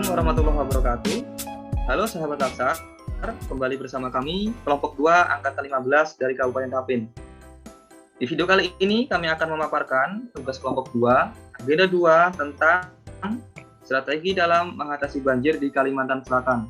warahmatullahi wabarakatuh. Halo sahabat Laksar, kembali bersama kami kelompok 2 angkatan 15 dari Kabupaten Tapin. Di video kali ini kami akan memaparkan tugas kelompok 2, agenda 2 tentang strategi dalam mengatasi banjir di Kalimantan Selatan.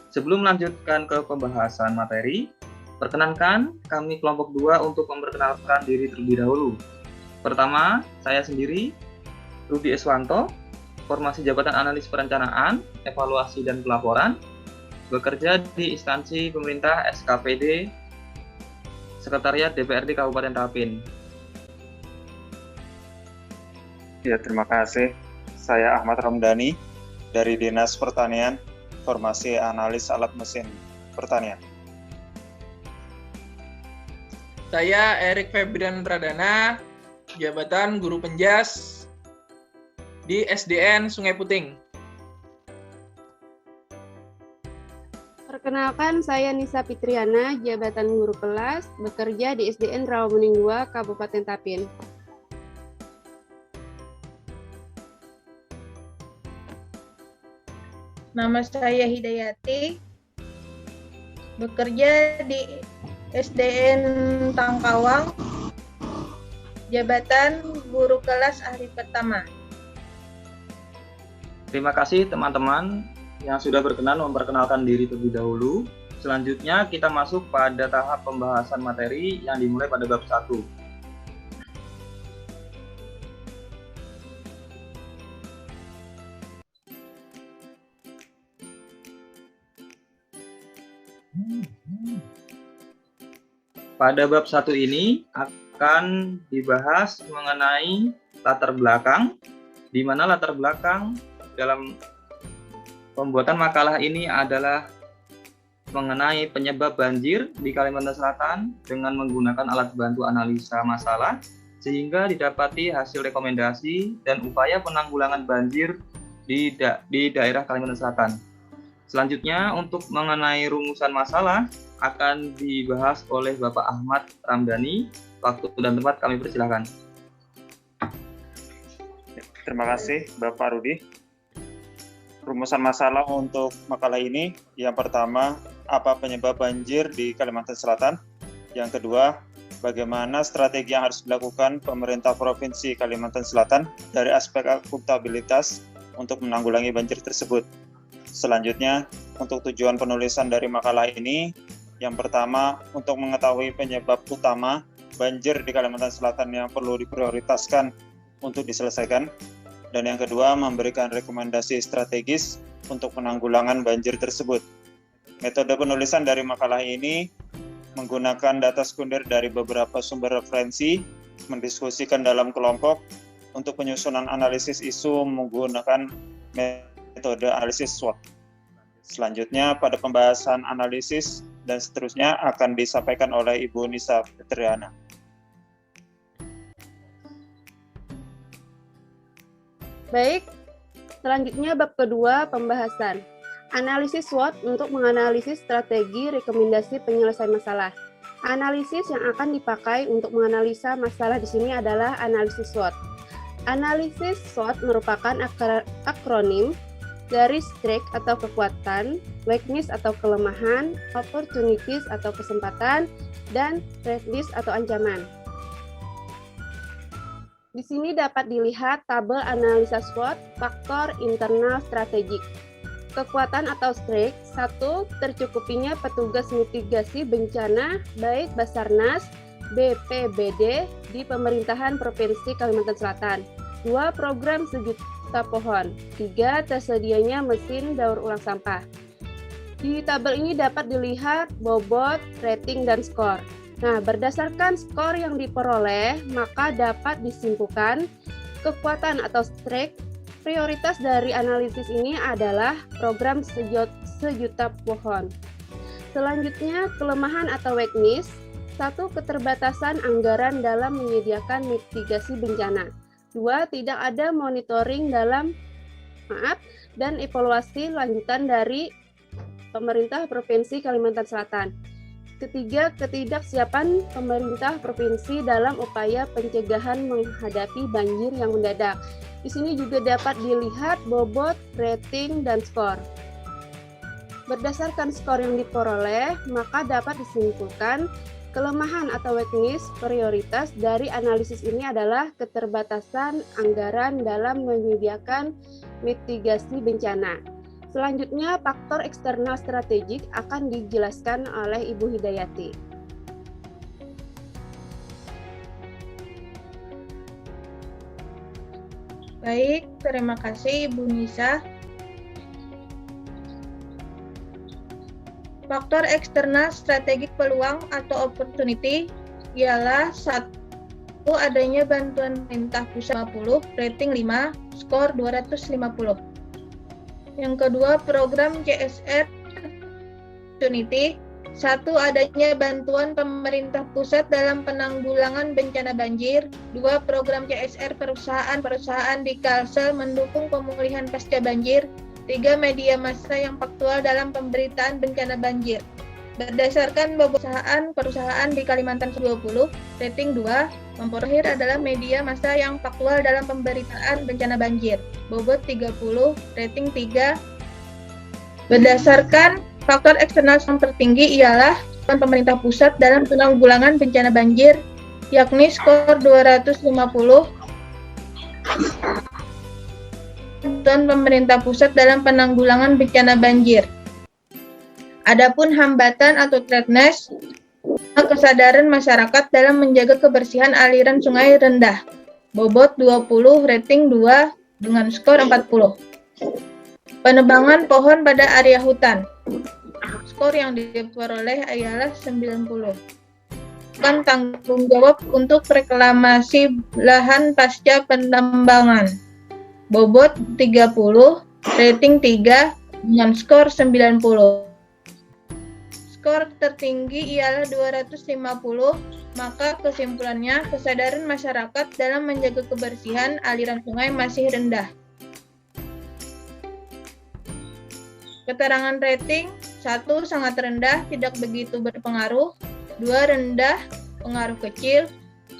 Sebelum melanjutkan ke pembahasan materi, perkenankan kami kelompok 2 untuk memperkenalkan diri terlebih dahulu. Pertama, saya sendiri, Rudi Eswanto, formasi jabatan analis perencanaan, evaluasi dan pelaporan, bekerja di instansi pemerintah SKPD, Sekretariat DPRD Kabupaten Tapin. Ya, terima kasih. Saya Ahmad Ramdhani dari Dinas Pertanian, formasi analis alat mesin pertanian. Saya Erik Febrian Pradana, jabatan guru penjas di SDN Sungai Puting. Perkenalkan, saya Nisa Fitriana, jabatan guru kelas, bekerja di SDN Rawabening 2, Kabupaten Tapin. Nama saya Hidayati, bekerja di SDN Tangkawang, jabatan guru kelas ahli pertama. Terima kasih teman-teman yang sudah berkenan memperkenalkan diri terlebih dahulu. Selanjutnya kita masuk pada tahap pembahasan materi yang dimulai pada bab 1. Pada bab 1 ini akan dibahas mengenai latar belakang, di mana latar belakang dalam pembuatan makalah ini adalah mengenai penyebab banjir di Kalimantan Selatan dengan menggunakan alat bantu analisa masalah, sehingga didapati hasil rekomendasi dan upaya penanggulangan banjir di daerah Kalimantan Selatan. Selanjutnya, untuk mengenai rumusan masalah akan dibahas oleh Bapak Ahmad Ramdhani. Waktu dan tempat kami persilahkan. Terima kasih Bapak Rudi. Rumusan masalah untuk makalah ini, yang pertama, apa penyebab banjir di Kalimantan Selatan? Yang kedua, bagaimana strategi yang harus dilakukan pemerintah Provinsi Kalimantan Selatan dari aspek akuntabilitas untuk menanggulangi banjir tersebut. Selanjutnya, untuk tujuan penulisan dari makalah ini, yang pertama, untuk mengetahui penyebab utama banjir di Kalimantan Selatan yang perlu diprioritaskan untuk diselesaikan. Dan yang kedua, memberikan rekomendasi strategis untuk penanggulangan banjir tersebut. Metode penulisan dari makalah ini menggunakan data sekunder dari beberapa sumber referensi, mendiskusikan dalam kelompok untuk penyusunan analisis isu menggunakan metode analisis SWOT. Selanjutnya, pada pembahasan analisis dan seterusnya akan disampaikan oleh Ibu Nisa Fitriana. Baik, selanjutnya bab kedua, pembahasan. Analisis SWOT untuk menganalisis strategi rekomendasi penyelesaian masalah. Analisis yang akan dipakai untuk menganalisa masalah di sini adalah analisis SWOT. Analisis SWOT merupakan akronim dari strength atau kekuatan, weakness atau kelemahan, opportunities atau kesempatan, dan threats atau ancaman. Di sini dapat dilihat tabel analisa SWOT faktor internal strategik. Kekuatan atau strength, 1. Tercukupinya petugas mitigasi bencana baik Basarnas, BPBD di pemerintahan Provinsi Kalimantan Selatan. 2. Program sejuta pohon. 3. Tersedianya mesin daur ulang sampah. Di tabel ini dapat dilihat bobot, rating, dan skor. Nah, berdasarkan skor yang diperoleh, maka dapat disimpulkan kekuatan atau strength. Prioritas dari analisis ini adalah program sejuta pohon. Selanjutnya, kelemahan atau weakness. 1. Keterbatasan anggaran dalam menyediakan mitigasi bencana. 2. Tidak ada monitoring dan evaluasi lanjutan dari pemerintah Provinsi Kalimantan Selatan. Ketiga, ketidaksiapan pemerintah provinsi dalam upaya pencegahan menghadapi banjir yang mendadak. Di sini juga dapat dilihat bobot, rating, dan skor. Berdasarkan skor yang diperoleh, maka dapat disimpulkan kelemahan atau weakness prioritas dari analisis ini adalah keterbatasan anggaran dalam menyediakan mitigasi bencana. Selanjutnya, faktor eksternal strategik akan dijelaskan oleh Ibu Hidayati. Baik, terima kasih Ibu Nisa. Faktor eksternal strategik peluang atau opportunity ialah 1. Adanya bantuan pemerintah pusat 50, rating 5, skor 250. Yang kedua, program CSR opportunity. 1. Adanya bantuan pemerintah pusat dalam penanggulangan bencana banjir. 2. Program CSR perusahaan-perusahaan di Kalsel mendukung pemulihan pasca banjir. 3. Media massa yang faktual dalam pemberitaan bencana banjir. Berdasarkan bobot perusahaan di Kalimantan 20, rating 2, Memprohir adalah media massa yang faktual dalam pemberitaan bencana banjir. Bobot 30, rating 3. Berdasarkan faktor eksternal yang tertinggi ialah pemerintah pusat dalam penanggulangan bencana banjir, yakni skor 250. Dan pemerintah pusat dalam penanggulangan bencana banjir. Adapun hambatan atau threatness, kesadaran masyarakat dalam menjaga kebersihan aliran sungai rendah. Bobot 20, rating 2 dengan skor 40. Penebangan pohon pada area hutan. Skor yang diperoleh ialah 90. Kan tanggung jawab untuk reklamasi lahan pasca penembangan. Bobot 30, rating 3 dengan skor 90. Skor tertinggi ialah 250, maka kesimpulannya kesadaran masyarakat dalam menjaga kebersihan aliran sungai masih rendah. Keterangan rating, 1. Sangat rendah, tidak begitu berpengaruh. 2. Rendah, pengaruh kecil.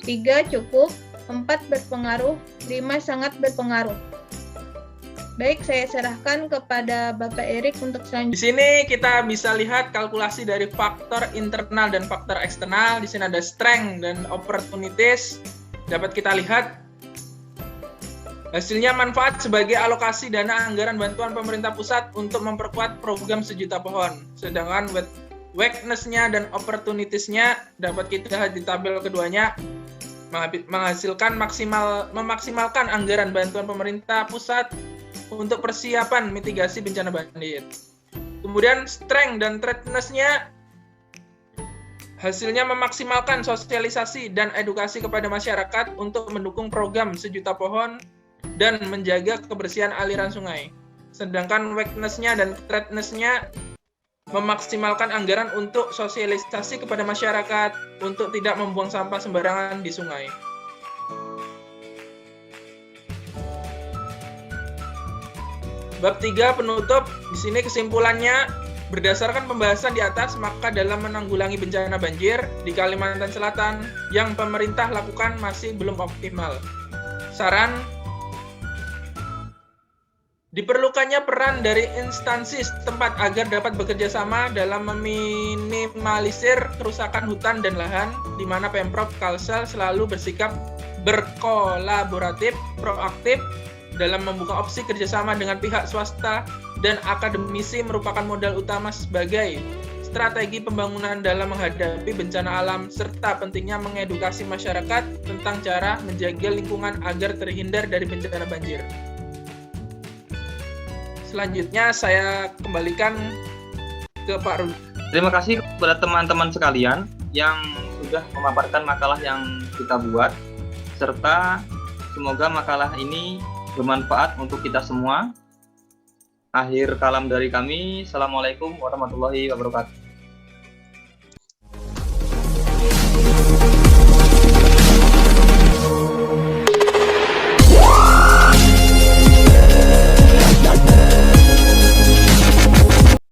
3. Cukup. 4. Berpengaruh. 5. Sangat berpengaruh. Baik, saya serahkan kepada Bapak Erik untuk Di selanjutnya. sini kita bisa lihat kalkulasi dari faktor internal dan faktor eksternal. Di sini ada strength dan opportunities. Dapat kita lihat hasilnya manfaat sebagai alokasi dana anggaran bantuan pemerintah pusat untuk memperkuat program sejuta pohon. Sedangkan weakness-nya dan opportunities-nya dapat kita lihat di tabel keduanya, memaksimalkan anggaran bantuan pemerintah pusat untuk persiapan mitigasi bencana banjir. Kemudian strength dan threatness-nya hasilnya memaksimalkan sosialisasi dan edukasi kepada masyarakat untuk mendukung program sejuta pohon dan menjaga kebersihan aliran sungai. Sedangkan weakness-nya dan threatness-nya memaksimalkan anggaran untuk sosialisasi kepada masyarakat untuk tidak membuang sampah sembarangan di sungai. Bab 3 penutup, di sini kesimpulannya berdasarkan pembahasan di atas, maka dalam menanggulangi bencana banjir di Kalimantan Selatan yang pemerintah lakukan masih belum optimal. Saran, diperlukannya peran dari instansi setempat agar dapat bekerja sama dalam meminimalisir kerusakan hutan dan lahan, di mana Pemprov Kalsel selalu bersikap berkolaboratif, proaktif, dalam membuka opsi kerjasama dengan pihak swasta dan akademisi merupakan modal utama sebagai strategi pembangunan dalam menghadapi bencana alam, serta pentingnya mengedukasi masyarakat tentang cara menjaga lingkungan agar terhindar dari bencana banjir. Selanjutnya saya kembalikan ke Pak Rudi. Terima kasih kepada teman-teman sekalian yang sudah memaparkan makalah yang kita buat, serta semoga makalah ini bermanfaat untuk kita semua. Akhir kalam dari kami, Assalamualaikum warahmatullahi wabarakatuh.